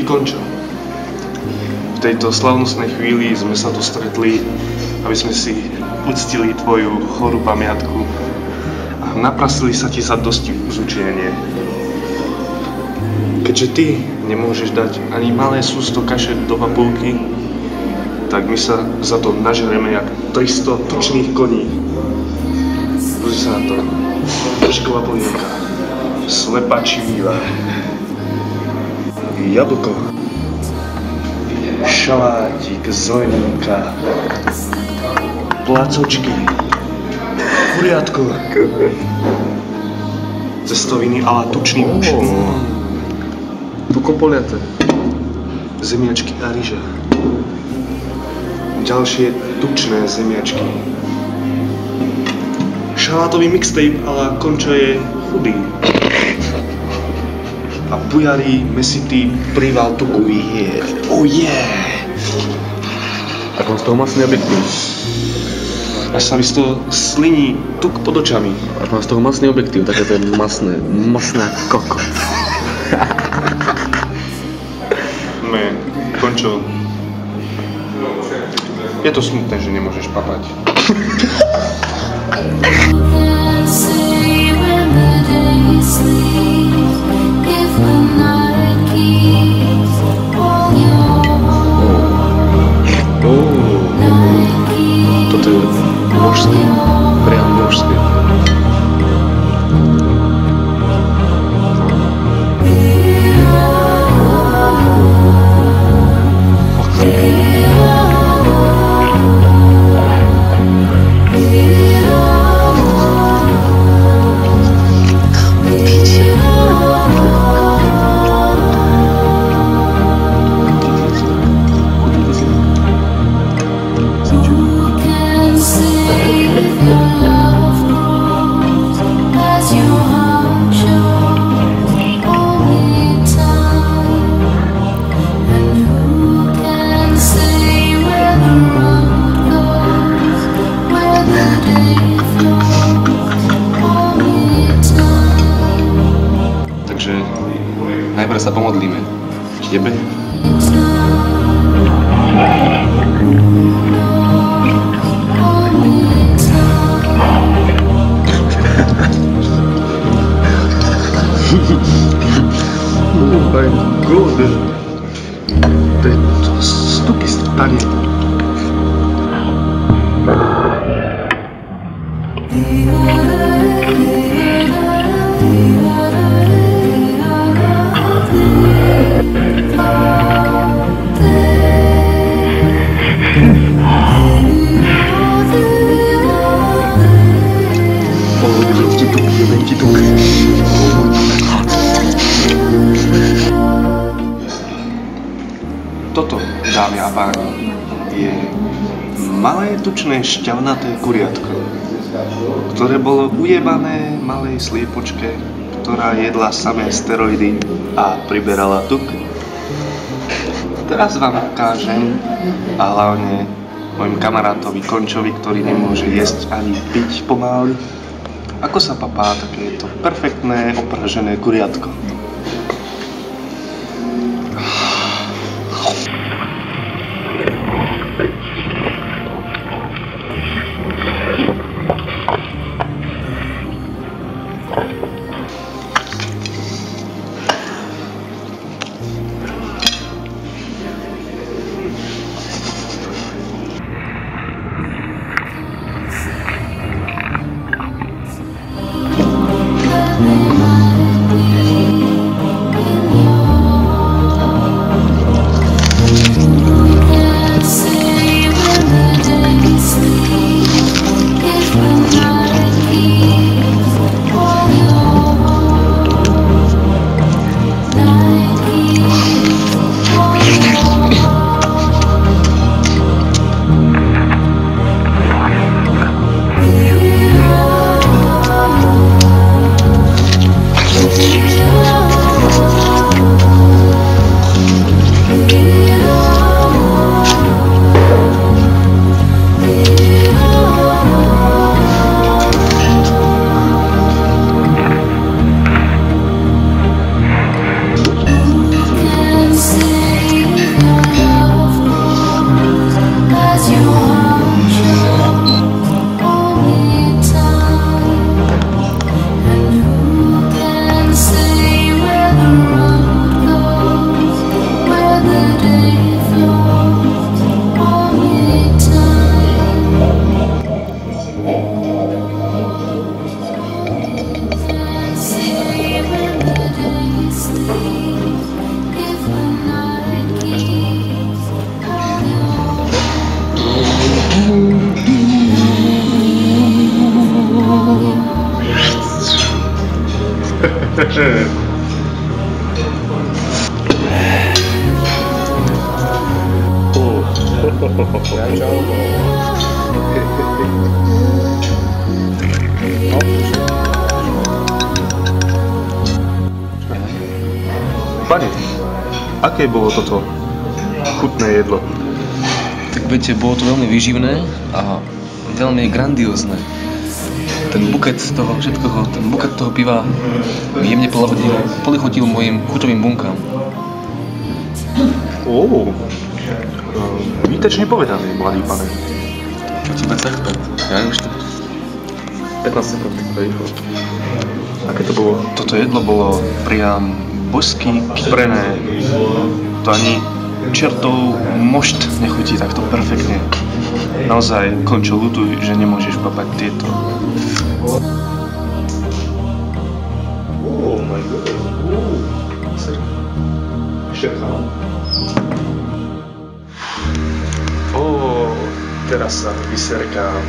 Milý Končo, v tejto slavnostnej chvíli sme sa tu stretli, aby sme si uctili tvoju chorú pamiatku a naprasili sa ti za dosti uzučenie. Keďže ty nemôžeš dať ani malé sústo kaše do papulky, tak my sa za to nažereme jak 300 tučných koní. Pozri sa na to. Držková polievka, slepačí vývar, jablko, šalátik, zeleninka, placočky, kuriatko, cestoviny a la tučný muž, tukopoliate, zemiačky a ryža, ďalšie tučné zemiačky, šalátový mixtape a la Končo je chudý. A bujarý, mesitý príval tuku. Oh yeah! Tak mám z toho masný objektív. Až sa mi z toho sliní tuk pod očami. Tak mám z toho masný objektív, také to je masné koko. Končo. Je to smutné, že nemôžeš papať. Toto je mužské, priam mužské. Najprv sa pomodlíme. Tebe. Oh my god. To je stuky stane. Toto, dámy a páni, je malé tučné šťavnaté kuriatko, ktoré bolo ujebané malej sliepočke, ktorá jedla samé steroidy a priberala tuk. Teraz vám ukážem, a hlavne môjmu kamarátovi Končovi, ktorý nemôže jesť ani piť pomaly, ako sa papá takéto perfektné opražené kuriatko. Pane, aké bolo toto chutné jedlo? Tak viete, bolo to veľmi výživné a veľmi grandiózne. Ten buket toho všetkoho, ten buket toho piva mi jemne polichotil mojim chuťovým bunkám. Výtečne povedané, mladý pane. Čo to tak? Ja už to 15 sekúnd rýchlo. Aké to bolo? Toto jedlo bolo priam božsky kyprené. To ani čertov mošt nechutí takto perfektne. Naozaj, končo ľutuj, že nemôžeš papať tieto. Oh my god. Teraz sa vyserkám.